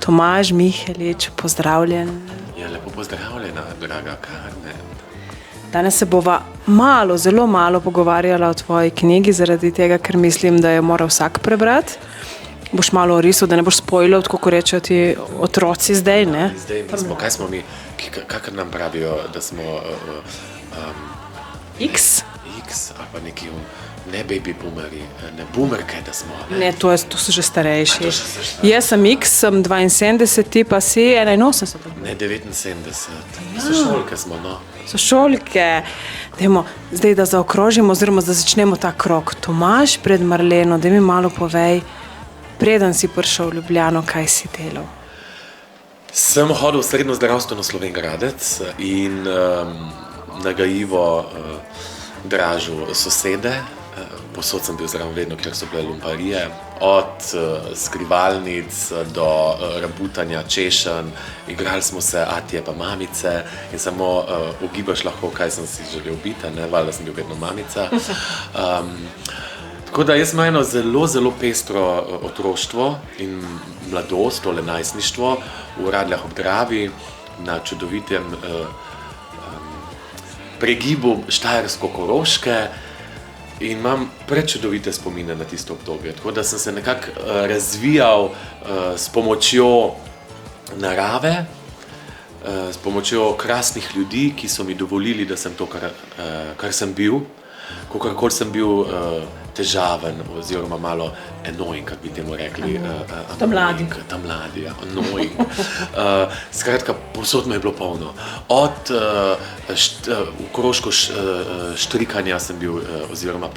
Tomaž Mihelič, pozdravljen. Ja, lepo pozdravljena, draga Karmen. Danes se bova zelo malo pogovarjala o tvoji knjigi, zaradi tega, ker mislim, da jo mora vsak prebrati. Boš malo orisal, da ne boš spojljal, tako ko rečejo ti otroci zdaj, ne? Zdaj smo, kaj smo mi, kakor nam pravijo, da smo X? X, ali pa neki ne baby boomeri, ne boomerke, da smo. Ne, to so že starejši. Jaz sem X, sem 72, ti pa si 81. Ne, 79. Sošolke smo, no. Sošolke. Dajmo zdaj, da zaokrožimo, oziroma da začnemo ta krog. Tomaž pred Marleno, da mi malo povej, preden si prišel v Ljubljano, kaj si delal? Sem hodil v srednjo zdravstveno Slovenj Gradec in nagajivo dražil sosede. Posod sem bil zraven vedno, kjer so bile lumparije. Od skrivalnic do rabutanja češenj. Igrali smo se atije pa mamice in samo ugibaš lahko, kaj sem si želel biti, ne, valjda sem bil vedno mamica. Tako da jaz imam eno zelo, zelo pestro otroštvo in mladost, tole najstništvo v Radljah ob Dravi, na čudovitem pregibu Štajersko-Koroške in imam prečudovite spomine na tisto obdobje. Tako da sem se nekako razvijal s pomočjo narave, s pomočjo krasnih ljudi, ki so mi dovolili, da sem to, kar sem bil, kakorkoli sem bil težaven oziroma malo annoying, kako bi temu rekli. Ta mladi. Ta mladi, ja, annoying. Skratka, povsod me je bilo polno. Od koroško štrikanja sem bil, oziroma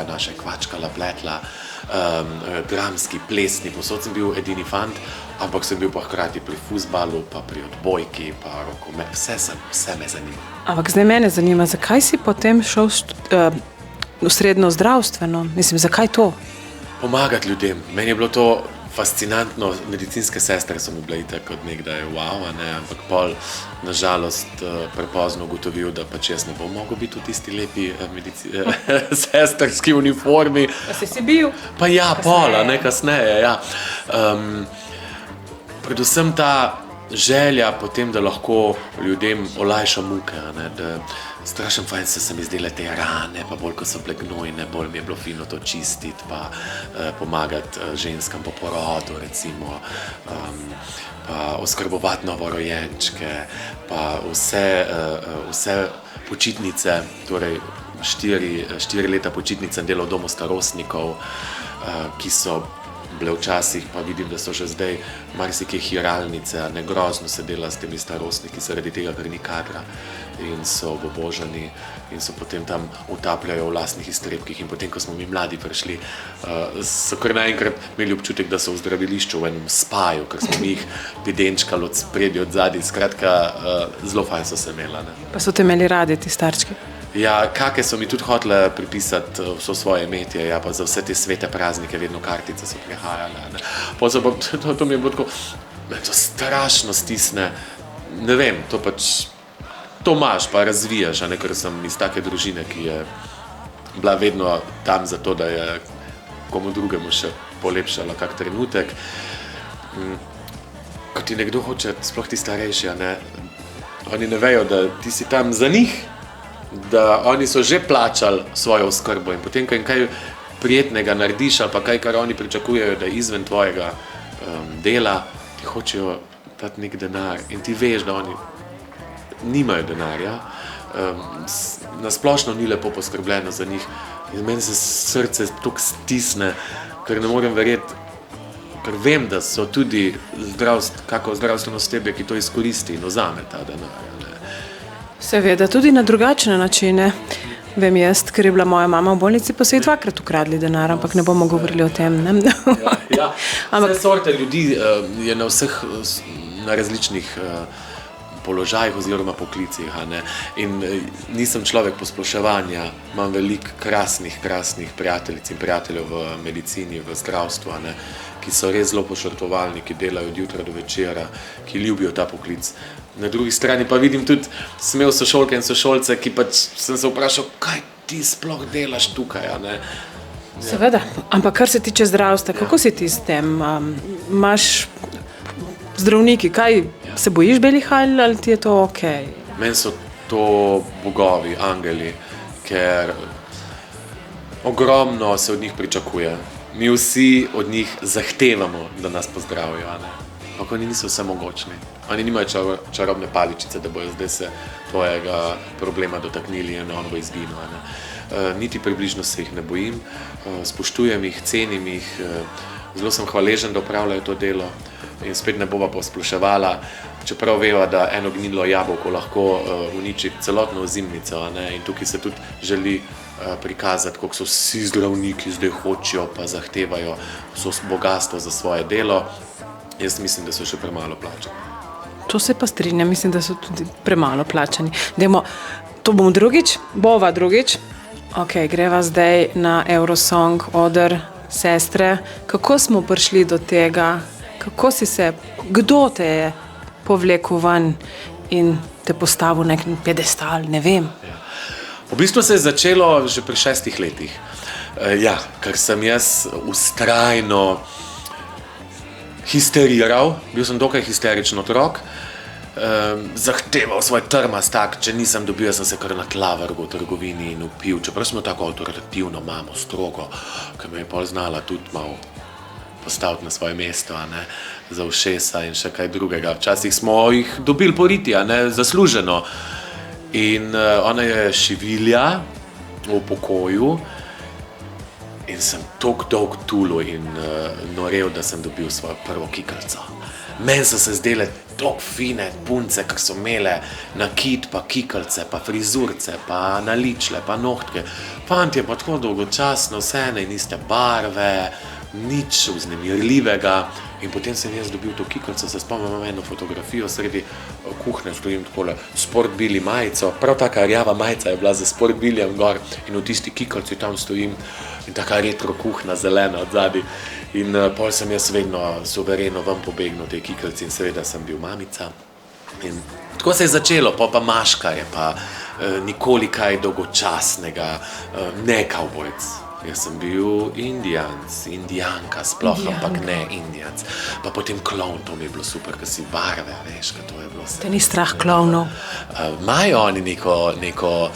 naša kvačkala, pletla, dramski, plesni, povsod sem bil edini fant, ampak sem bil pa hkrati pri fuzbalu, pa pri odbojki, pa rokomet, vse me zanima. Ampak zdaj mene zanima, zakaj si potem šel v srednjo zdravstveno? Mislim, zakaj to? Pomagati ljudem. Meni je bilo to fascinantno. Medicinske sestre so mi bile itak od nekdaj wow, ne? Ampak pol, nažalost, prepozno ugotovil, da pač jaz ne bom mogel biti v tisti lepi sestrski uniformi. Pa si bil? Pa ja, pola, ne kasneje, ja. Predvsem ta želja potem, da lahko ljudem olajša muke, ne, da strašno fajn se mi zdele te rane, pa bolj, ko so bile gnojne, bolj mi je bilo fino to čistiti, pa pomagati ženskam po porodu, recimo, pa oskrbovati novorojenčke, pa vse počitnice, torej 4 leta počitnice delal v domu starostnikov, ki so bile včasih, pa vidim, da so že zdaj marsikaj hiralnice, ne, grozno se dela s temi starostniki, zaradi tega, ker ni kadra in so obobožani in so potem tam utapljajo v lastnih iztrebkih in potem, ko smo mi mladi prišli, so kar naenkrat imeli občutek, da so v zdravilišču v enem spaju, ker smo mi jih videnčkali od spredi, od zadaj, skratka, zelo fajn so se imela. Ne. Pa so te imeli radi, ti starčki? Ja, kake so mi tudi hotele pripisati vso svoje imetje, ja, pa za vse te svete praznike, vedno kartice so prihajale. To mi je bilo tako, to strašno stisne, ne vem, to pač, to imaš, pa razvijaš, ne, ker sem iz take družine, ki je bila vedno tam zato, da je komu drugemu še polepšala kak trenutek. Ko ti nekdo hoče, sploh ti starejši, ne, oni ne vejo, da ti si tam za njih, da oni so že plačali svojo oskrbo in potem, ko jim kaj prijetnega narediš ali pa kaj, kar oni pričakujejo, da je izven tvojega dela, ti hočejo dati nek denar in ti veš, da oni nimajo denarja, nasplošno ni lepo poskrbljeno za njih in meni se srce toliko stisne, ker ne morem verjeti, ker vem, da so tudi kako zdravstveno osebje, ki to izkoristi in vzame ta denar. Seveda, tudi na drugačne načine. Vem jaz, ker je bila moja mama v bolnici, pa so ji 2-krat ukradli denar, ampak ne bomo govorili o tem. Ne? Ja. Vse sorte ljudi je na različnih položajih oziroma poklicih. Ne? In nisem človek posploševanja, imam veliko krasnih prijateljic in prijateljev v medicini, v zdravstvu, ne? Ki so res zelo požrtvovalni, ki delajo od jutra do večera, ki ljubijo ta poklic. Na drugi strani pa vidim tudi smel sošolke in sošolce, ki pač sem se vprašal, kaj ti sploh delaš tukaj, ne? Seveda, ampak kar se tiče zdravstva, kako si ti s tem? Imaš zdravniki, kaj se bojiš belih halj ali ti je to ok? Meni so to bogovi, angeli, ker ogromno se od njih pričakuje. Mi vsi od njih zahtevamo, da nas pozdravijo, a ne? Ampak oni niso vsemogočni. Oni nimajo čarobne paličice, da bojo zdaj se tvojega problema dotaknili in on bo izginil, a ne? Niti približno se jih ne bojim, spoštujem jih, cenim jih, zelo sem hvaležen, da opravljajo to delo in spet ne bova posploševala, čeprav veva, da eno gnilo jabolko lahko uniči celotno ozimnico, a ne? In tukaj se tudi želi prikazati, kako so vsi zdravniki zdaj hočijo pa zahtevajo vso bogatstvo za svoje delo. Jaz mislim, da so še premalo plačani. To se pa strinjam, mislim, da so tudi premalo plačani. Dajmo, to bomo drugič, bova drugič. Ok, greva zdaj na Eurosong, oder, sestre. Kako smo prišli do tega? Kdo te je povlekel ven in te postavil na nek pedestal, ne vem. V bistvu se je začelo že pri 6 letih. Ker sem jaz vztrajno histeriral, bil sem dokaj histeričen otrok, zahteval svoj trmast tak, če nisem dobil, sem se kar na tla vrgel v trgovini in vpil, čeprav smo tako avtoritativno mamo, strogo, ki me je pol znala tudi malo postaviti na svoje mesto, a ne, za ušesa in še kaj drugega. Včasih smo jih dobili poriti, a ne, zasluženo. In ona je šivilja v pokoju in sem toliko dolg tulil in norel, da sem dobil svojo prvo kikalico. Meni so se zdele toliko fine punce, ker so imele nakit, pa kikalice, pa frizurce, pa naličle, pa nohtke. Fantje pa tako dolgočasno, vse ene in iste barve, nič vznemirljivega. In potem sem jaz dobil to kikalico, se spomnim, imam eno fotografijo sredi kuhne, stojim takole Sport Bili majico, prav taka rjava majica je bila za Sport Bilijem gor in v tisti kikalici tam stojim in taka retro kuhna, zelena odzadi. In pol sem jaz vedno suvereno ven pobegnil tej kikalici in seveda sem bil mamica. In tako se je začelo, pa maškarje, pa nikoli kaj dolgočasnega, ne kavbojc. Jaz sem bil indijanka sploh, ampak ne indijanc. Pa potem klovn, to mi je bilo super, ker si barve, veš, ker to je bilo vse. Te ni strah klovnov? Imajo oni neko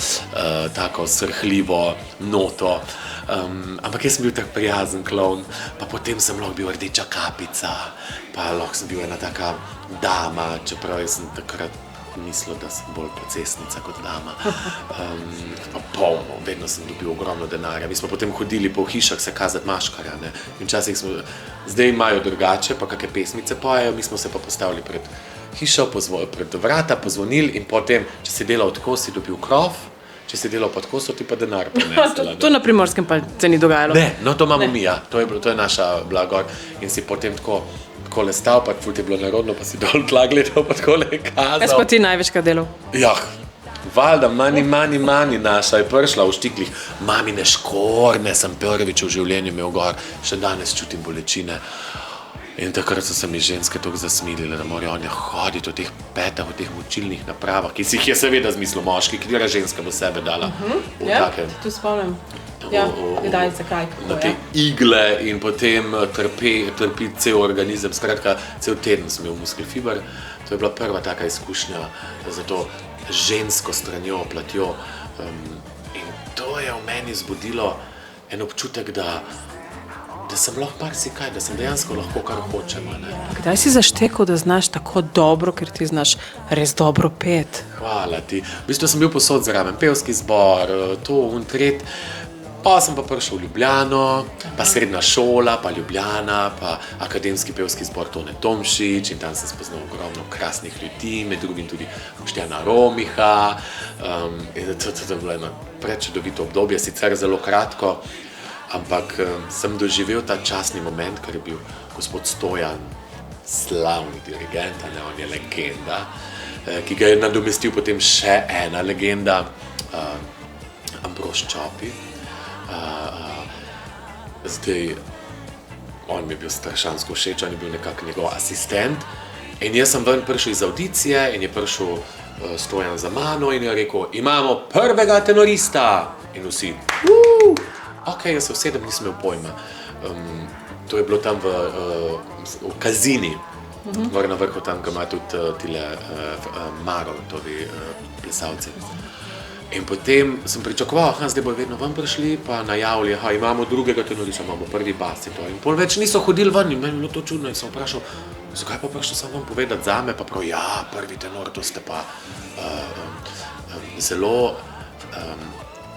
tako srhljivo noto, ampak jaz sem bil tak prijazen klovn, pa potem sem lahko bil rdeča kapica, pa lahko sem bil ena taka dama, čeprav jaz sem takrat mislil, da sem bolj procesnica kot dama. Pa polno, vedno sem dobil ogromno denarja. Mi smo potem hodili po hišah se kazati maškarja, ne. In včasih smo, zdaj imajo drugače, pa kakšne pesmice pojejo, mi smo se pa postavili pred hišo, pred vrata, pozvonili in potem, če si delal tako, si dobil krov, če si delal pa tako, so ti pa denar prinesla. To na Primorskem pa se ni dogajalo. Ne, no to imamo mi, ja. To je naša blagor. In si potem takole stal, pa ful ti je bilo narodno, pa si dol tla gledal, pa takole kazal. Jaz pa ti največkrat delal. Valjda, mani naša je prišla v štiklih. Mamine škorne sem prvič v življenju imel gor, še danes čutim bolečine. In takrat so se mi ženske toliko zasmilile, da morajo oni hoditi v teh petah, v teh močilnih napravah, ki si jih je seveda zmislil moški, katera ženska bo sebe dala v take... Tu spomnim. Kdaj, zakaj? Na te igle in potem trpi cel organizem, skratka, cel teden sem imel muskelfiber. To je bila prva taka izkušnja za to žensko stranjo, platjo. In to je v meni zbudilo en občutek, da sem lahko marsikaj, da sem dejansko lahko kar hočem. Kdaj si zaštekal, da znaš tako dobro, ker ti znaš res dobro pet? Hvala ti. V bistvu sem bil posod zraven, pevski zbor, to, tret. Pa sem pa prišel v Ljubljano, pa srednja šola, pa Ljubljana, pa akademski pevski zbor Tone Tomšič in tam sem spoznal ogromno krasnih ljudi, med drugim tudi Boštjana Romiha. In to je bilo eno prečudovito obdobje, sicer zelo kratko, ampak sem doživel ta časni moment, ker je bil gospod Stojan slavni dirigent, on je legenda, ki ga je nadomestil potem še ena legenda, Ambrož Čopi. Zdaj, on mi je bil strašansko všeč, on je bil nekako njegov asistent in jaz sem ven prišel iz audicije in je prišel Stojan za mano in je rekel, imamo prvega tenorista in vsi, ok, jaz se usedem, nisem imel pojma. To je bilo tam v Kazini gor na vrhu tam, ko ima tudi tile Marotovi plesalci. In potem sem pričakoval, zdaj bojo vedno ven prišli, pa najavili, imamo drugega tenorišča, imamo prvi bas in to. In pol več niso hodili ven in meni je bilo to čudno in sem vprašal, zakaj pa prišel sem vam povedati zame, pa prav, ja, prvi tenor, to ste pa zelo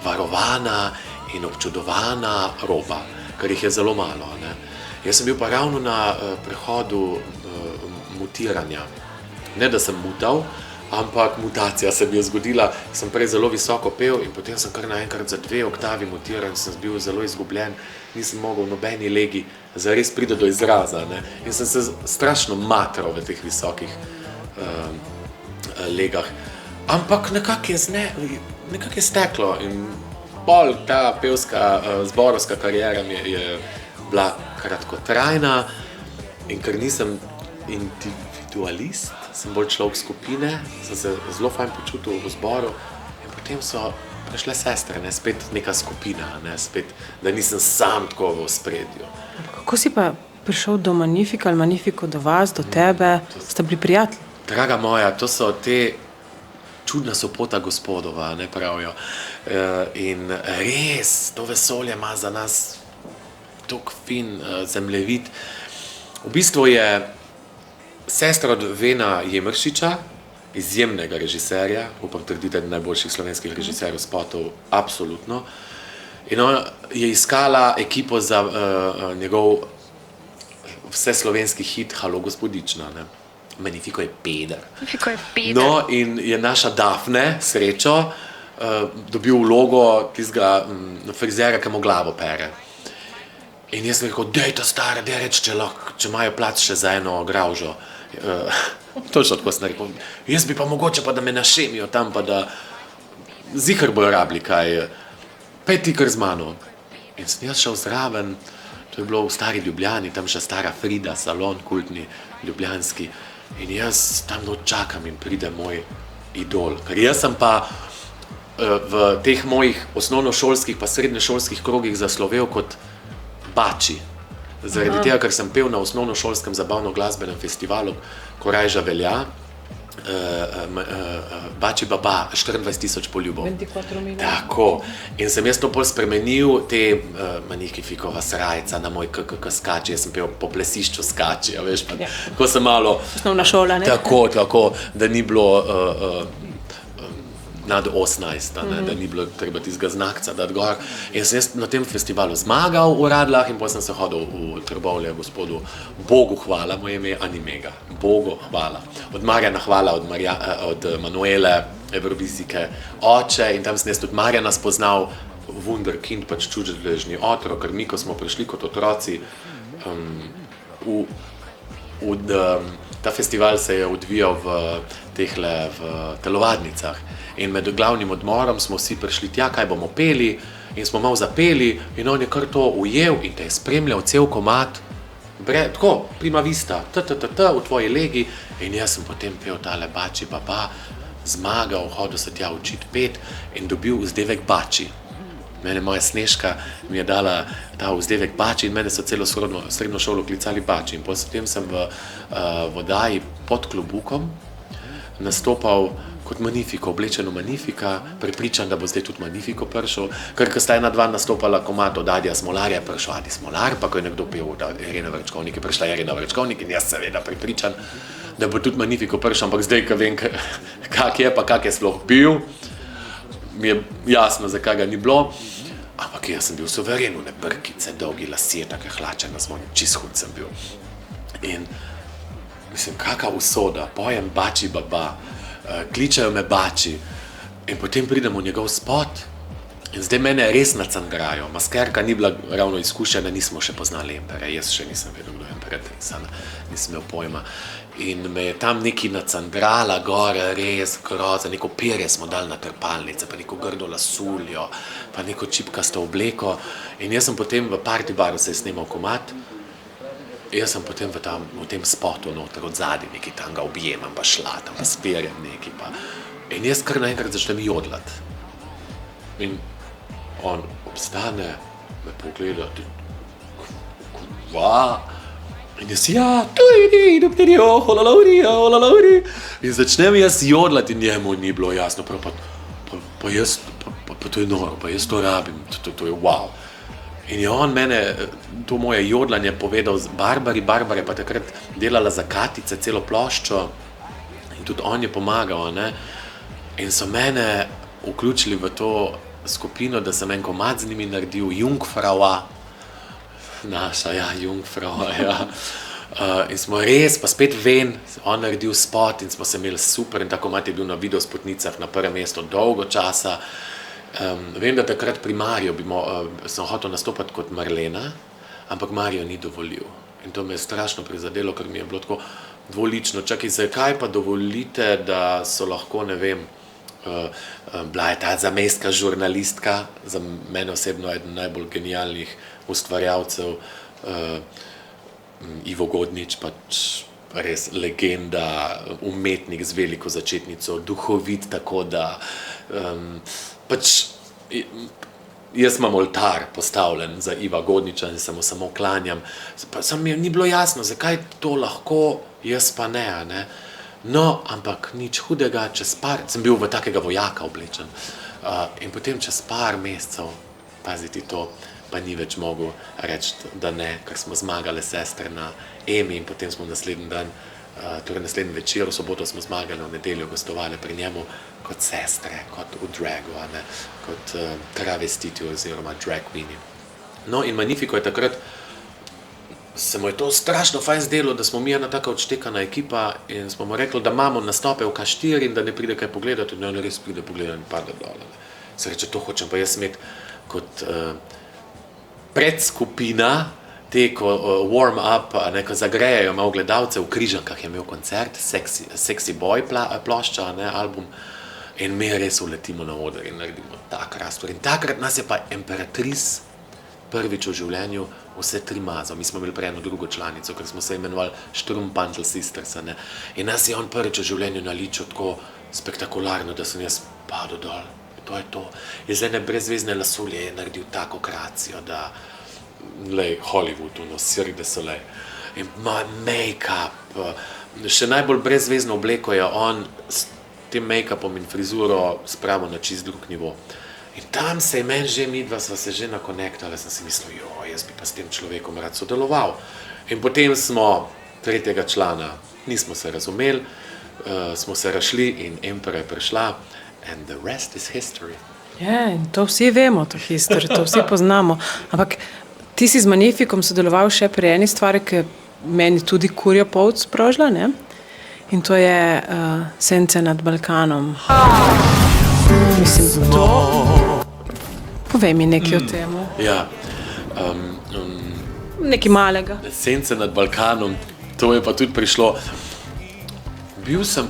varovana in občudovana roba, ker jih je zelo malo. Ne? Jaz sem bil pa ravno na prehodu mutiranja. Ne, da sem mutal, ampak mutacija se mi je zgodila. Sem prej zelo visoko pel in potem sem kar naenkrat za 2 oktavi mutiran, sem bil zelo izgubljen, nisem mogel v nobeni legi zares priti do izraza. Ne? In sem se strašno matral v teh visokih legah. Ampak nekako je steklo in pol ta pevska zborovska karijera mi je bila kratkotrajna in ker nisem individualist, sem bolj človek skupine, sem se zelo fajn počutil v zboru in potem so prišle sestre, ne, spet neka skupina, ne, spet, da nisem sam tako v ospredju. Kako si pa prišel do Magnifica ali Magnifico do vas, do tebe? Ste bili prijatelji? Draga moja, to so te čudna sopota gospodova, ne pravijo. In res, to vesolje ima za nas tok fin zemljevid. V bistvu je sestra od Vena Jemeršiča, izjemnega režiserja, upam trditi, najboljših slovenskih režiserjev spotov, absolutno. In ona je iskala ekipo za njegov vseslovenski hit Halo gospodična, ne. Magnifico je peder. No, in je naša Dafne, srečo, dobil vlogo tistega frizera, ki mu glavo pere. In jaz sem rekel, dej ta stara, dej reč, če imajo plac še za eno gravžo. Točno tako sem rekel, jaz bi pa mogoče pa, da me našemijo tam, pa da zihar bojo rabili kaj, pej ti kar z mano. In sem jaz šel zraven, to je bilo v stari Ljubljani, tam še stara Frida, salon kultni, ljubljanski. In jaz tam čakam in pride moj idol. Ker jaz sem pa v teh mojih osnovnošolskih pa srednješolskih krogih zaslovel kot bači. Zaradi tega, ker sem pel na osnovnošolskem zabavno-glasbenem festivalu Korajža velja, Bači Baba, 24,000 poljubov. Tako. In sem jaz to pol spremenil, te Magnifikova srajca na moj KKK skači, jaz sem pel po plesišču skači, a veš, pa tako sem malo... Osnovna šola, ne? Tako, da ni bilo nad 18, ne, da ni bilo treba tistega znakca dati gor. In sem jaz na tem festivalu zmagal v Radlah in potem sem se hodil v Trbovlje gospodu Bogu hvala, moje ime je Animega. Bogu hvala. Od Marjana hvala, od Manuele Evrovizijke oče in tam sem jaz tudi Marjana spoznal, wunderkind, pač čudežni otrok, ker mi, ko smo prišli kot otroci, ta festival se je odvijal v telovadnicah. In med glavnim odmorom smo vsi prišli tja, kaj bomo peli in smo malo zapeli in on je kar to ujel in te je spremljal cel komad, tako, prima vista, v tvoji legi in jaz sem potem pel tale Bači Baba, zmagal, hodil se tja učiti pet in dobil vzdevek Bači. Mene moja Snežka mi je dala ta vzdevek Bači in mene so celo srednjo šolo klicali Bači in potem sem v oddaji Pod klobukom nastopal kot Magnifico, oblečen v Magnifica, prepričan, da bo zdaj tudi Magnifico prišel, ker ko sta ena dva nastopala komad od Adija Smolarja, prišel Adi Smolar, pa ko je nekdo pel od Irene Vrečkovnik, je prišla Irena Vrečkovnik in jaz seveda prepričan, da bo tudi Magnifico prišel, ampak zdaj, ko vem, kak je sploh bil, mi je jasno, zakaj ga ni bilo, ampak jaz sem bil suveren, one brkice, dolgi lasje, take hlače na zvonim, čist hud sem bil. In mislim, kaka usoda, pojem Bači Baba, kličajo me Bači in potem pridem v njegov spot in zdaj mene res nacangrajo. Maskerka ni bila ravno izkušena, nismo še poznali Empere, jaz še nisem vedel, kdo je Emperatrica, nisem imel pojma. In me je tam neki nacangrala gore, res groza, neko perje smo dali na trpalnice, pa neko grdo lasuljo, pa neko čipkasto obleko in jaz sem potem v party baru se je snemal komad. Jaz sem potem v tem spotu noter od zadnji neki tam ga objemam, pa šlatam, pa sperjem neki pa. In jaz kar naenkrat začnem jodlat. In on obstane, me pogleda, kva? In jaz, in začnem jaz jodlati in njemu ni bilo jasno, pa jaz, pa to je noro, pa jaz to rabim, to je wow. In je on mene, to moje jodlanje povedal z Barbari je pa takrat delala za Katice celo ploščo in tudi on je pomagal, ne. In so mene vključili v to skupino, da sem en komad z njimi naredil, Jungfraua, naša, ja, Jungfraua, ja. In smo res, pa spet on naredil spot in smo se imeli super in ta komad je bil na videospotnicah na prvem mestu dolgo časa. Vem, da takrat pri Mariju sem hotel nastopati kot Marlena, ampak Marijo ni dovolil. In to me je strašno prizadelo, ker mi je bilo tako dvolično. Čakaj, zakaj pa dovolite, da so lahko, ne vem, bila je ta zamejska žurnalistka, za mene osebno eden najbolj genialnih ustvarjalcev, Ivo Godnič, pač res legenda, umetnik z veliko začetnico, duhovit, tako da pač jaz imam oltar postavljen za Iva Godniča in se mu samo klanjam. Pa mi ni bilo jasno, zakaj to lahko, jaz pa ne. No, ampak nič hudega, sem bil v takega vojaka oblečen. In potem čez par mesecev, paziti to, pa ni več mogel reči, da ne, ker smo zmagale sestre na Emi in potem smo naslednji dan, torej naslednji večer, v soboto smo zmagali, v nedeljo gostovali pri njemu kot sestre, kot v dragu, ne, kot travestiti oziroma drag queeni. No in Magnifico je takrat, se mu je to strašno fajn zdelo, da smo mi ena taka odštekana ekipa in smo mu rekli, da imamo nastope v K4 in da ne pride kaj pogledati in on res pride pogledati in pade dole. Se reče, to hočem pa jaz imeti kot predskupina, te, ko warm up, ko zagrejajo malo gledalce, v Križankah je imel koncert, Sexy Boy plošča, album, in mi res uletimo na oder in naredimo tak rastor. In takrat nas je pa Imperatrice prvič v življenju vse 3 mazal. Mi smo imeli prej eno drugo članico, ker smo se imenovali Sturmpantel Sisters, ne. In nas je on prvič v življenju naličil tako spektakularno, da sem jaz padel dol. To je to. Iz ene brezvezne lasulje je naredil tako kracijo, da Hollywood, Cirque du Soleil. In ima make-up, še najbolj brezvezno obleko je on s tem make-upom in frizuro spravil na čist drug nivo. In tam se je meni že, midva sva se že nakonektala, sem si mislil, jaz bi pa s tem človekom rad sodeloval. In potem smo 3. člana, nismo se razumeli, smo se razšli in Empera je prišla and the rest is history. Ja, in to vsi vemo, to history, to vsi poznamo. Ampak ti si z Magnificom sodeloval še pri eni stvari, ki meni tudi kurjo polt sprožila, ne? In to je Sence nad Balkanom. Mislim, to... Povej mi nekaj o temu. Ja. Nekaj malega. Sence nad Balkanom, to je pa tudi prišlo. Bil sem,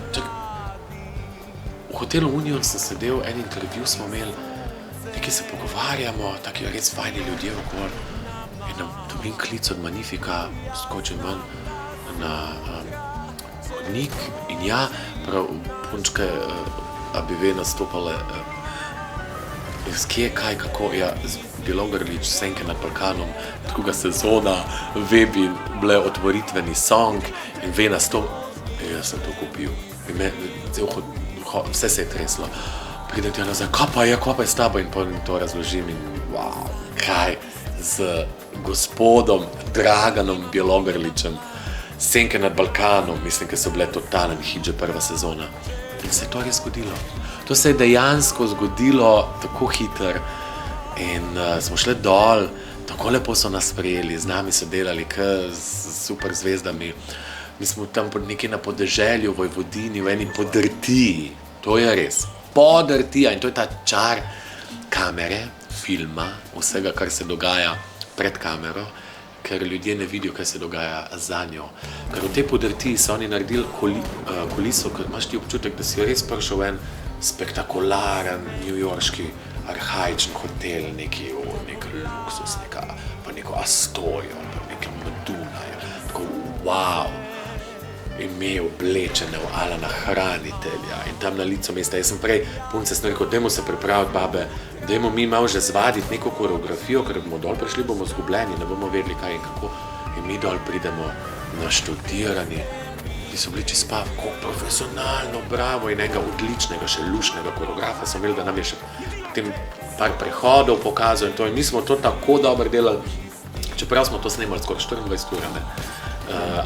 v hotelu Union sem sedel, en intervju smo imeli, nekaj se pogovarjamo, taki res fajni ljudje okoli. In dobim klic od Magnifica, skočim ven na hodnik in ja, prav punčke bi ve nastopale iz kje, kaj, kako, ja, Bjelogrlić, Senke nad Balkanom, druga sezona, ve bi bile otvoritveni song in ve nastop. In jaz sem to kupil. Vse se je treslo. Pridem ti nazaj, kaj pa je s tabo in potem to razložim in wow, kaj z gospodom Draganom Bjelogrlićem, Senke nad Balkanom, mislim, ker so bile totalen hit že prva sezona. In se je to res zgodilo. To se je dejansko zgodilo tako hiter in smo šli dol, tako lepo so nas sprejeli, z nami so delali z super zvezdami. Mi smo tam nekje na podeželju, v Vojvodini, v eni podrtiji. To je res. Podrtija. In to je ta čar kamere, filma, vsega, kar se dogaja pred kamero, ker ljudje ne vidijo, kaj se dogaja za njo. Ker v tej podrtiji so oni naredili kuliso, ker imaš ti občutek, da si res prišel v en spektakularen newyorški arhaičen hotel, neki luksus, pa neko Astorijo, pa nekem Dunaju. Tako, wow. Ime oblečene v Alana Hranitelja in tam na licu mesta. Jaz sem prej punce sem rekel, dajmo se pripraviti, babe, dajmo mi malo že zvaditi neko koreografijo, ker bomo dol prišli, bomo zgubljeni, ne bomo vedeli kaj in kako. In mi dol pridemo naštudirani, ki so bili čisto kako profesionalno, bravo in enega odličnega, še lušnega koreografa sem imel, da nam je še potem par prehodov pokazal in to. In mi smo to tako dobro delali, čeprav smo to snemali skoraj 24 ur, ne.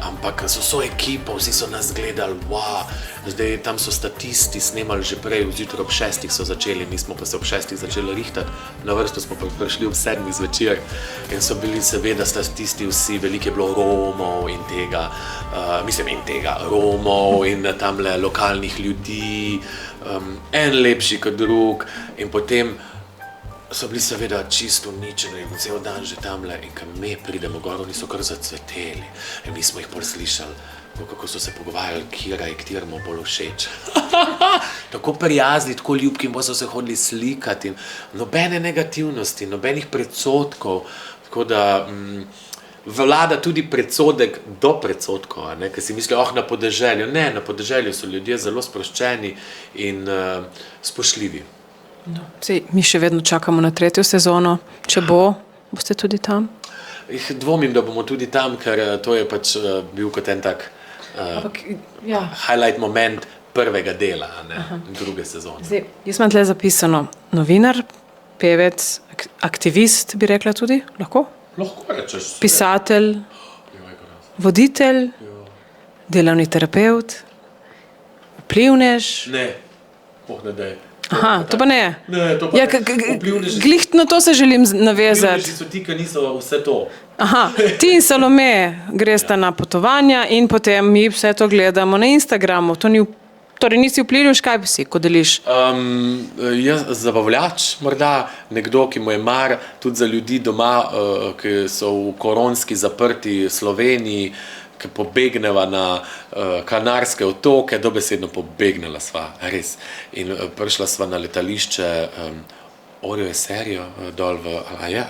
Ampak so ekipo, vsi so nas gledali, wow, zdaj tam so statisti snemali že prej, zjutraj ob 6 so začeli, mi smo pa se ob 6 začeli rihtati, na vrsto smo pa prišli ob 7 zvečer in so bili seveda statisti vsi, veliko je bilo Romov in Romov in tamle lokalnih ljudi, en lepši kot drug in potem so bili seveda čisto uničeni in cel dan že tamle in ko me pridemo gor, oni so kar zacveteli in mi smo jih bolj slišali, kako so se pogovarjali, kjera je ktirmo bolj všeč. Tako prijazni, tako ljubki in so se hodili slikati in nobene negativnosti, nobenih predsotkov, tako da vlada tudi predsodek do predsotkov, ker si mislijo, na podeželju. Ne, na podeželju so ljudje zelo sproščeni in spoštljivi. No, mi še vedno čakamo na 3. sezono. Če boste tudi tam? Dvomim, da bomo tudi tam, ker to je pač bil kot en tak highlight moment prvega dela, druge sezone. Zdaj, jaz imam tle zapisano novinar, pevec, aktivist, bi rekla tudi, lahko? Lahko rečeš. Pisatelj, voditelj, delavni terapeut, vplivnež. Ne, ne daj. Aha, to pa ne. Ne, to pa ne. Glih na to se želim navezati. Vplivneži so ti, ki niso vse to. Aha, ti in Salome gresta na potovanja in potem mi vse to gledamo na Instagramu. Torej nisi vplivnež, kaj bi si, ko deliš? Jaz zabavljač, morda nekdo, ki mu je mar tudi za ljudi doma, ki so v koronski zaprti Sloveniji, ki pobegneva na Kanarske otoke, dobesedno pobegnela sva, res. In prišla sva na letališče, Orio je Serio, dol v,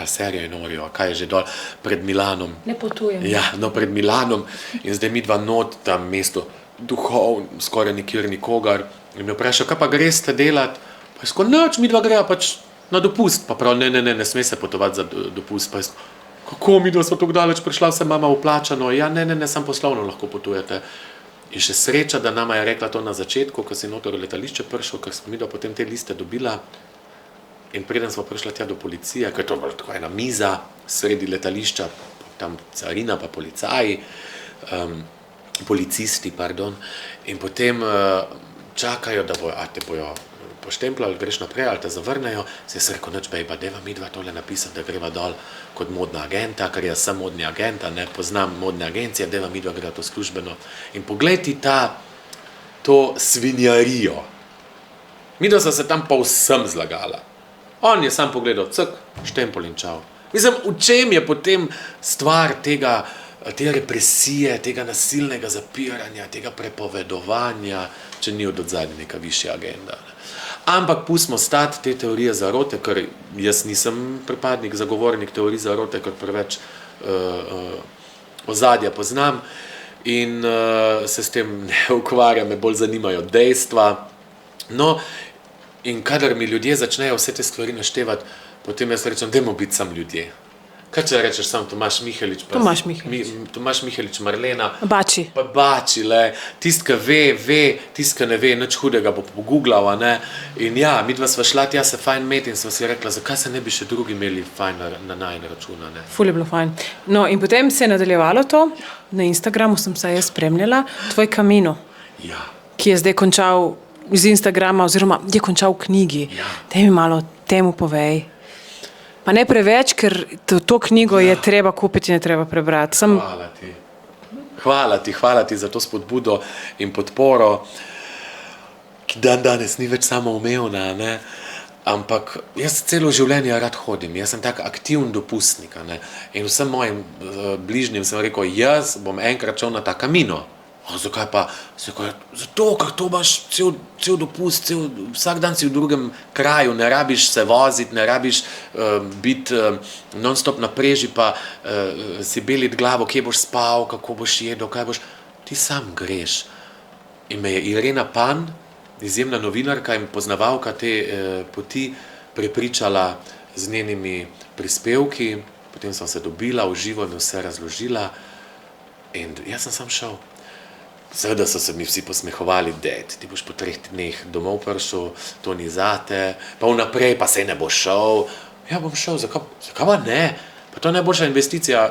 Serio in Orio, kaj je že dol, pred Milanom. Ne potujem. Ja, pred Milanom in zdaj mi dva not, tam mesto duhov, skoraj nikjer nikogar. In me vprašal, kaj pa greste delat? Pa je skoro, nič, mi dva greja pač na dopust. Pa prav, ne sme se potovati za dopust. Pa je skoro, kako mi, da smo tako daleč prišla, vse mama uplačano. Ja, ne, sam poslovno lahko potujete. In še sreča, da nama je rekla to na začetku, ko si noter v letališče prišel, ker smo mi da potem te liste dobila. In preden smo prišla tja do policije, ker je to bila tako ena miza sredi letališča, tam carina pa policisti, pardon. In potem čakajo, da te bojo poštempljali, greš naprej ali te zavrnejo. Se je rekel, nič bejba, deva mi dva tole napisati, da greva dol kot modna agenta, ker jaz sem modni agenta, ne poznam modne agencije, deva mi dva greva to službeno. In poglej ti to svinjarijo. Mi dva sva se tam pa vsem zlagala. On je sam pogledal, štempel in čau. Mislim, v čem je potem stvar te represije, tega nasilnega zapiranja, tega prepovedovanja, če ni od odzadnje neka višja agenda. Ampak pustimo stati te teorije zarote, ker jaz nisem pripadnik, zagovornik teorij zarote, ker preveč ozadja poznam in se s tem ne ukvarjam, me bolj zanimajo dejstva. No, in kadar mi ljudje začnejo vse te stvari naštevati, potem jaz rečem, dajmo biti sam ljudje. Kaj če rečeš sam Tomaž Mihelič? Tomaž Mihelič, Marlena. Bači. Pa Bači, tist, ki ve, tist, ki ne ve, nič hudega bo pogooglal, ne. In ja, mi dva sva šla tja se fajn imeti in sva si rekla, zakaj se ne bi še drugi imeli fajn na najin računa, ne. Ful je bilo fajn. No, in potem se je nadaljevalo to, na Instagramu sem se jaz spremljala, tvoj Camino, ki je zdaj končal z Instagrama, oziroma je končal v knjigi. Daj mi malo temu povej. Pa ne preveč, ker to knjigo je treba kupiti in je treba prebrati. Hvala ti za to spodbudo in podporo, ki danes ni več samoumevna, ne. Ampak jaz celo življenje rad hodim, jaz sem tak aktiven dopustnik, ne. In vsem mojim bližnjim sem rekel, jaz bom enkrat šel na ta Camino. Zakaj pa? Zato, ker to imaš cel dopust, vsak dan si v drugem kraju, ne rabiš se voziti, ne rabiš biti non-stop na preži, pa si beliti glavo, kje boš spal, kako boš jedel, kaj boš. Ti sam greš. In me je Irena Pan, izjemna novinarka in poznavalka te poti, prepričala z njenimi prispevki, potem sem se dobila v živo in vse razložila. In jaz sem sam šel. Seveda so se mi vsi posmehovali, ded, ti boš po 3 dneh domov prišel, to ni zate, pa vnaprej pa sej ne boš šel. Ja, bom šel, zakaj pa ne? Pa to je najboljša investicija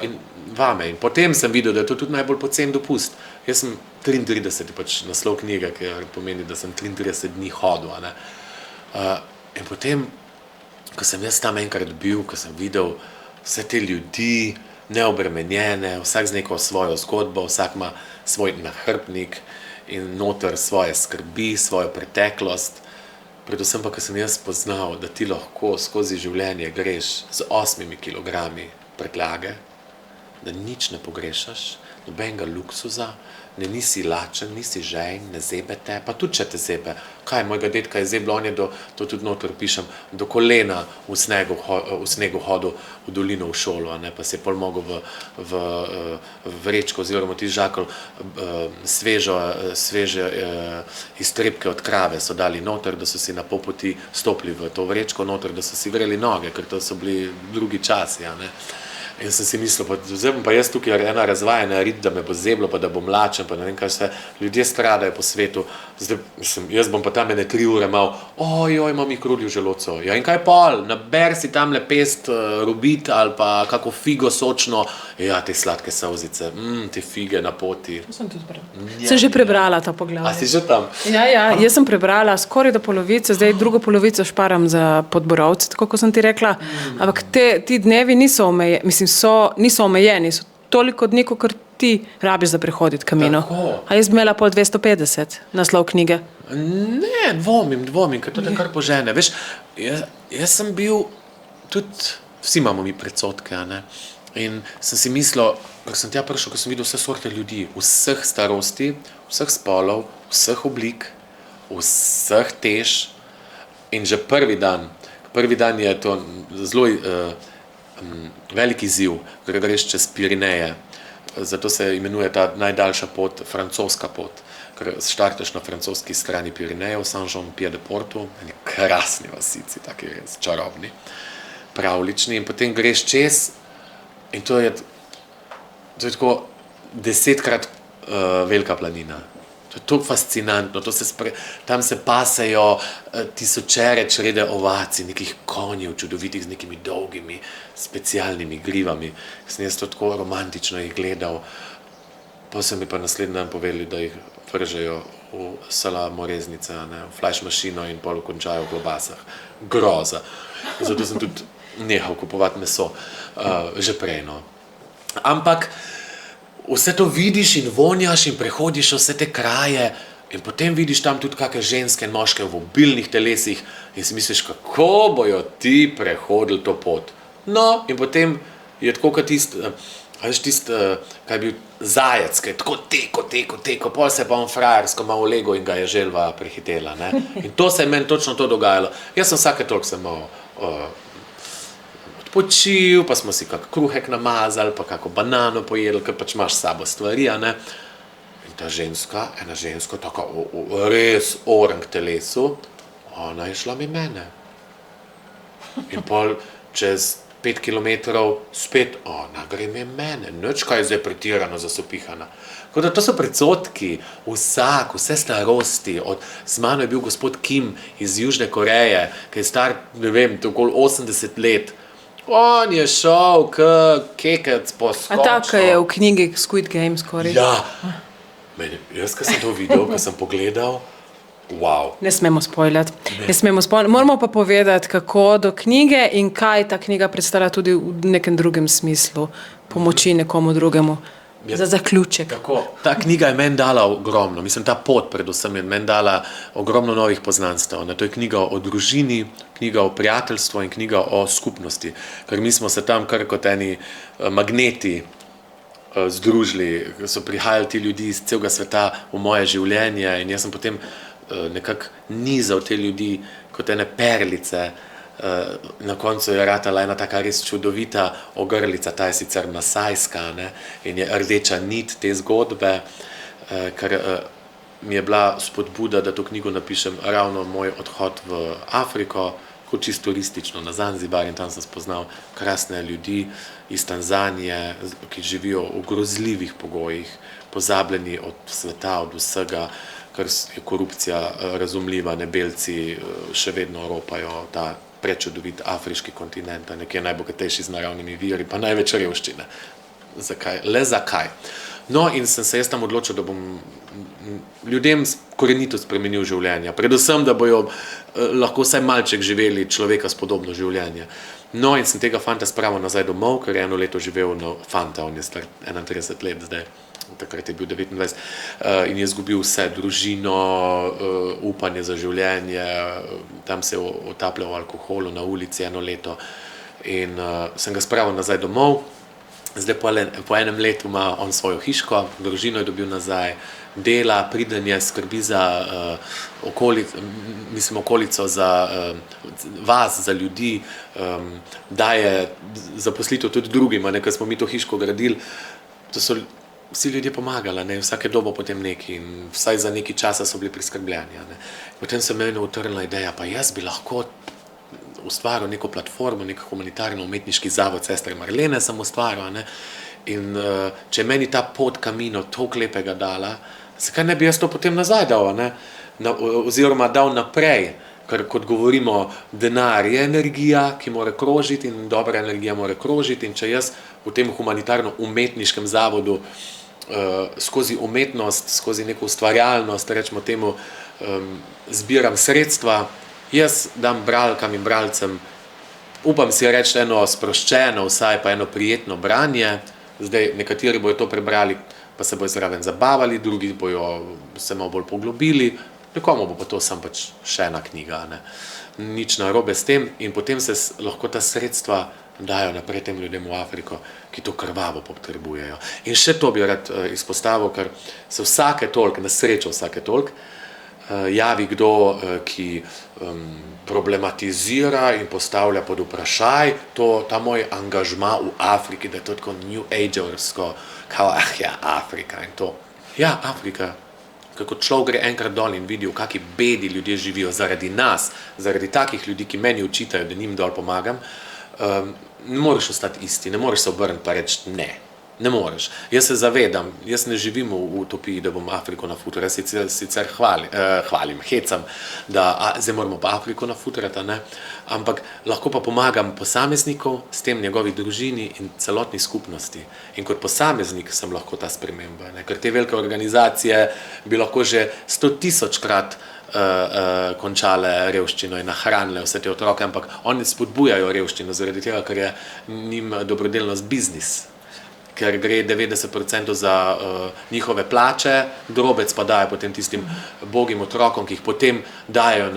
vame. In potem sem videl, da je to tudi najbolj pocen dopust. Jaz sem 33, pač naslov knjige, ker pomeni, da sem 33 dni hodil. In potem, ko sem jaz tam enkrat bil, ko sem videl vse te ljudi, neobremenjene, vsak z neko svojo zgodbo, vsak ima svoj nahrbtnik in noter svoje skrbi, svojo preteklost. Predvsem pa, ko sem jaz spoznal, da ti lahko skozi življenje greš z 8 kilogrami prtljage, da nič ne pogrešaš, nobenega luksuza, nisi lačen, nisi žejen, ne zebe te, pa tudi če te zebe. Kaj, mojega dedka je zeblo, on je to tudi noter pišem, do kolena v snegu hodil v dolino v šolo, pa se je pol mogel v vrečko oziroma ti žakl sveže iztrebke od krave so dali noter, da so si na pol poti stopili v to vrečko noter, da so si vreli noge, ker to so bili drugi časi. In sem si mislil, zdaj bom pa jaz tukaj ena razvajena rit, da me bo zeblo, pa da bom lačen, pa ne vem kaj vse. Ljudje stradajo po svetu, zdaj, jaz bom pa tam ene 3 ure mal, imam mi krulji v želodcu. Ja, in kaj pol, naber si tam le pest rubit ali pa kako figo sočno, ja, te sladke solzice, te fige na poti. Sem tudi prebrala. Sem že prebrala ta poglavje. A si že tam? Ja, jaz sem prebrala skoraj do polovice, zdaj drugo polovico šparam za Podborovce, tako kot sem ti rekla, ampak ti dnevi niso omejeni, mislim, niso omejeni, so toliko dni, kot ti rabiš za prehoditi Camino. A jaz bi imela pol 250 naslov knjige? Ne, dvomim, ker to te kar požene. Veš, jaz sem bil, tudi vsi imamo mi predsodke, in sem si mislil, ker sem tja prišel, ko sem videl vse sorte ljudi, vseh starosti, vseh spolov, vseh oblik, vseh tež, in že prvi dan je to zelo velik izziv, ker greš čez Pirineje, zato se imenuje ta najdaljša pot, francoska pot, ker štartaš na francoski strani Pirinejev, Saint-Jean-Pied-de-Portu, eni krasni vasici, taki res čarobni, pravlični, in potem greš čez in to je tako 10-krat velika planina. To je tako fascinantno, tam se pasejo tisočere črede ovacij, nekih konjev čudovitih z nekimi dolgimi, specialnimi grivami. Sem jaz to tako romantično jih gledal, pa so mi pa naslednji dan povedali, da jih vržejo v salamoreznice, v flajšmašino in pol končajo v klobasah. Groza. Zato sem tudi nehal kupovati meso že prej. Ampak vse to vidiš in vonjaš in prehodiš vse te kraje in potem vidiš tam tudi kakšne ženske in moške v obilnih telesih in si misliš, kako bojo ti prehodili to pot. No, in potem je tako kot kaj je bil zajec, ki je tako teko, pol se je pa on frajersko malo lego in ga je želva prehitela. In to se je meni točno to dogajalo. Jaz sem vsake toliko se malo odpočil, pa smo si kak kruhek namazali, pa kako banano pojedli, ker pač imaš s sabo stvari, In ta ženska, ena ženska, tako res orang telesu, ona je šla mi mene. In pol čez 5 kilometrov spet, ona gre mi mene, nič kaj je zdaj pretirano zasopihana. Tako da to so predsodki, vse starosti, z mano je bil gospod Kim iz Južne Koreje, ki je star, ne vem, okoli 80 let. On je šel kekec po skočno. A tako je v knjigi Squid Game skoraj? Ja, jaz, ko sem to videl, ko sem pogledal, wow. Ne smemo spoilati. Moramo pa povedati, kako do knjige in kaj ta knjiga predstavlja tudi v nekem drugem smislu, pomoči nekomu drugemu. Za zaključek. Tako, ta knjiga je meni dala ogromno, mislim, ta pot predvsem je meni dala ogromno novih poznanstev. To je knjiga o družini, knjiga o prijateljstvu in knjiga o skupnosti, ker mi smo se tam kar kot eni magneti združili, so prihajali ti ljudi iz celega sveta v moje življenje in jaz sem potem nekako nizal te ljudi kot ene perlice. Na koncu je ratala ena taka res čudovita ogrlica, ta je sicer masajska in je rdeča nit te zgodbe, ker mi je bila spodbuda, da to knjigo napišem ravno moj odhod v Afriko, kot čisto turistično na Zanzibar in tam sem spoznal krasne ljudi iz Tanzanije, ki živijo v grozljivih pogojih, pozabljeni od sveta, od vsega, ker je korupcija razumljiva, ne, Belci še vedno ropajo ta prečudovit afriški kontinent, nekje najbogatejši z naravnimi viri, pa največ revščine. Zakaj? Le zakaj? No, in sem se jaz tam odločil, da bom ljudem korenito spremenil življenja. Predvsem, da bojo lahko vsaj malček živeli človeka s podobno življenje. No, in sem tega fanta spravil nazaj domov, ker je 1 leto živel, fanta, on je star 31 let zdaj, takrat je bil 29, in je izgubil vse, družino, upanje za življenje, tam se je otapljal v alkoholu na ulici 1 leto in sem ga spravil nazaj domov. Zdaj po 1 letu ima on svojo hiško, družino je dobil nazaj, dela, pridenje, skrbi za okolico, za vas, za ljudi, daje zaposlitev tudi drugim, ker smo mi to hiško gradili, to so vsi ljudje pomagali, ne, vsake dobo potem neki in vsaj za neki časa so bili priskrbljeni. Ne. Potem se meni utrnila ideja, pa jaz bi lahko ustvaril neko platformo, nek humanitarno umetniški zavod Sestre Marlene sem ustvaril, ne? In če je meni ta pot Camino toliko lepega dala, zakaj ne bi jaz to potem nazaj dal, ne? Oziroma dal naprej, ker kot govorimo, denar je energija, ki mora krožiti in dobra energija mora krožiti in če jaz v tem humanitarno umetniškem zavodu skozi umetnost, skozi neko ustvarjalnost, rečemo temu, zbiram sredstva, jaz dam bralkam in bralcem, upam si reči eno sproščeno, vsaj pa eno prijetno branje, zdaj nekateri bojo to prebrali, pa se bojo zraven zabavali, drugi bojo se malo bolj poglobili, nekomu bo pa to sam pač še ena knjiga, ne. Nič narobe s tem in potem se lahko ta sredstva dajo naprej tem ljudem v Afriko, ki to krvavo potrebujejo. In še to bi rad izpostavil, ker se vsake toliko, na srečo vsake toliko, javi kdo, ki problematizira in postavlja pod vprašaj ta moj angažma v Afriki, da je to tako new agersko, kao, ja, Afrika in to. Ja, Afrika, kako človek gre enkrat dol in vidi, v kaki bedi ljudje živijo zaradi nas, zaradi takih ljudi, ki meni očitajo, da njim dol pomagam, ne moreš ostati isti, ne moreš se obrniti pa reči ne. Ne moreš. Jaz se zavedam, jaz ne živim v utopiji, da bom Afriko nafutril. Jaz sicer hvalim, hecam, da zdaj moramo pa Afriko nafutrati, ne? Ampak lahko pa pomagam posameznikov, s tem njegovi družini in celotni skupnosti. In kot posameznik sem lahko ta sprememba, ne? Ker te velike organizacije bi lahko že 100 000-krat končale revščino in nahranile vse te otroke, ampak oni spodbujajo revščino zaradi tega, ker je njim dobrodelnost biznis. Ker gre 90% za njihove plače, drobec pa daje potem tistim bogim otrokom, ki jih potem dajo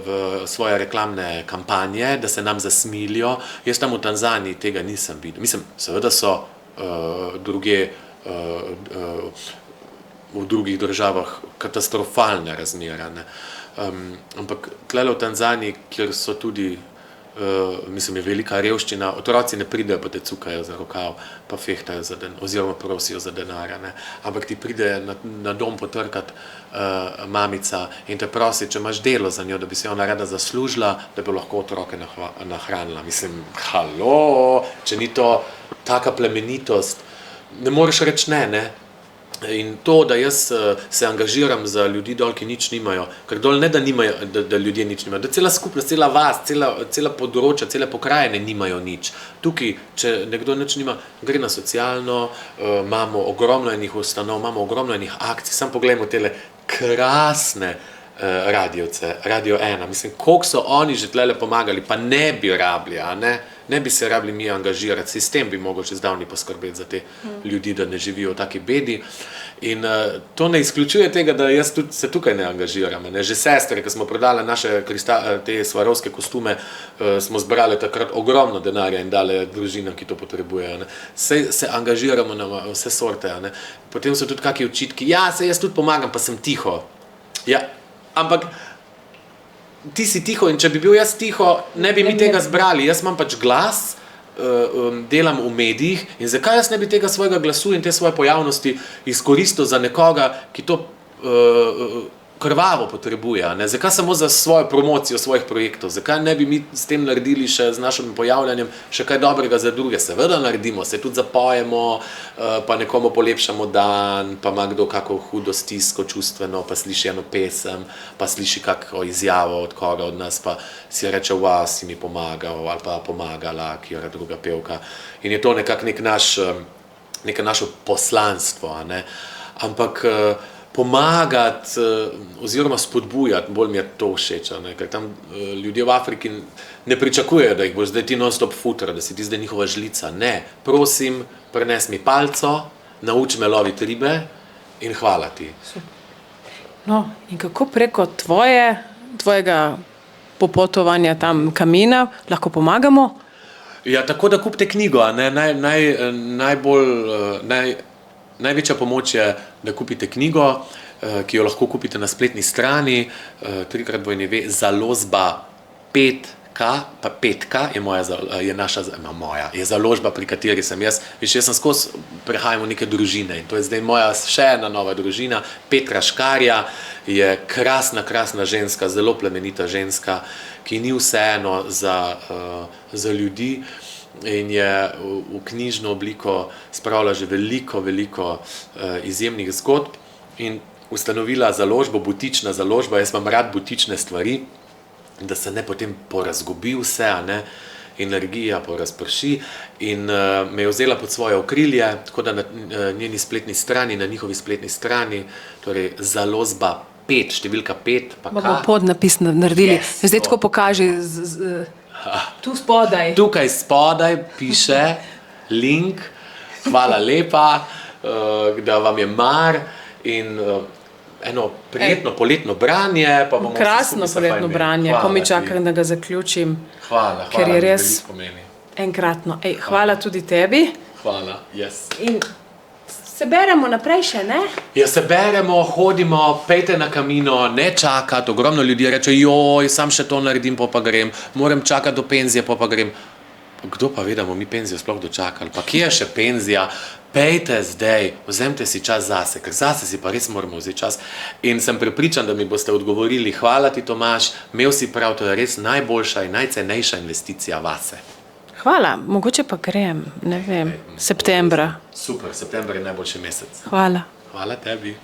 v svoje reklamne kampanje, da se nam zasmilijo. Jaz tam v Tanzaniji tega nisem videl. Mislim, seveda so druge v drugih državah katastrofalne razmere, ne. Ampak tlele v Tanzaniji, kjer so tudi mislim, je velika revščina, otroci ne pridejo pa te cukajo za rokav, pa fehtajo za oziroma prosijo za denarja, ne. Ampak ti pride na dom potrkat mamica in te prosi, če imaš delo za njo, da bi se ona rada zaslužila, da bi lahko otroke nahranila. Mislim, halo, če ni to taka plemenitost, ne moreš reči ne, ne. In to, da jaz se angažiram za ljudi dol, ki nič nimajo, ker dol ne da nimajo, da ljudje nič nimajo, da cela skupnost, cela vas, cela področja, cele pokrajine nimajo nič. Tukaj, če nekdo nič nima, gre na socialno, imamo ogromno enih ustanov, imamo ogromno enih akcij, samo poglejmo tele krasne radiovce, Radio 1, mislim, koliko so oni že tlele pomagali, pa ne bi rabili, a ne? Ne bi se rabili mi angažirati, sistem bi mogel že zdavni poskrbeti za te ljudi, da ne živijo v taki bedi. In to ne izključuje tega, da jaz tudi se tukaj ne angažiram. Ne? Že sestre, ko smo prodali naše te svarovske kostume, smo zbrali takrat ogromno denarja in dali družinam, ki to potrebujejo. Ne? Se angažiramo na vse sorte. Ne? Potem so tudi kakšni očitki, ja, se jaz tudi pomagam, pa sem tiho. Ja, ampak ti si tiho in če bi bil jaz tiho, ne bi mi tega zbrali. Jaz imam pač glas, delam v medijih in zakaj jaz ne bi tega svojega glasu in te svoje pojavnosti izkoristil za nekoga, ki to krvavo potrebuje. Ne? Zakaj samo za svojo promocijo svojih projektov? Zakaj ne bi mi s tem naredili še z našim pojavljanjem še kaj dobrega za druge? Seveda naredimo, se tudi zapojemo, pa nekomu polepšamo dan, pa ima kdo kako hudo stisko čustveno, pa sliši eno pesem, pa sliši kako izjavo od koga od nas, pa si reče, wow, si mi pomagal ali pa pomagala, kjera druga pevka. In je to nekako neke naše poslanstvo, a ne? Ampak pomagati oziroma spodbujati, bolj mi je to všeč, ker tam ljudje v Afriki ne pričakujejo, da jih boš zdaj ti non-stop futra, da si ti zdaj njihova žlica. Ne, prosim, prenes mi palco, nauči me loviti ribe in hvala ti. No, in kako preko tvojega popotovanja tam Kamina lahko pomagamo? Ja, tako da kupite knjigo, ne? Največja pomoč je, da kupite knjigo, ki jo lahko kupite na spletni strani, 3x2 založba 5K, pa 5K je založba, pri kateri sem jaz. Jaz sem skozi prehajam v neke družine in to je zdaj moja še ena nova družina. Petra Škarja je krasna ženska, zelo plemenita ženska, ki ni vseeno za ljudi. In je v knjižno obliko spravila že veliko izjemnih zgodb in ustanovila založbo, butična založba. Jaz imam rad butične stvari, da se ne potem porazgobi vse, ne, energija porazprši in me je vzela pod svoje okrilje, tako da na njeni spletni strani, na njihovi spletni strani, torej založba 5, številka 5, pa bomo podnapis naredili. Yes, zdaj tako pokaži tu spodaj. Tukaj spodaj piše link. Hvala lepa, da vam je mar in eno prijetno poletno branje. Pa bomo krasno poletno branje, ko mi čakam, da ga zaključim. Hvala, ker je res enkratno. Hvala tudi tebi. Hvala, yes. In se beremo naprej še, ne? Ja, se beremo, hodimo, pejte na Kamino, ne čakati. Ogromno ljudi reče, joj, sam še to naredim, pa grem, moram čakati do penzije, pa grem. Kdo pa ve, da bomo mi penzijo sploh dočakali? Pa kje je še penzija? Pejte zdaj, vzemite si čas zase, ker zase si pa res moramo vzeti čas. In sem prepričan, da mi boste odgovorili, hvala ti, Tomaž, imel si prav, to je res najboljša in najcenejša investicija vase. Hvala, mogoče pa grem, ne vem, septembra. Super, september je najboljši mesec. Hvala. Hvala tebi.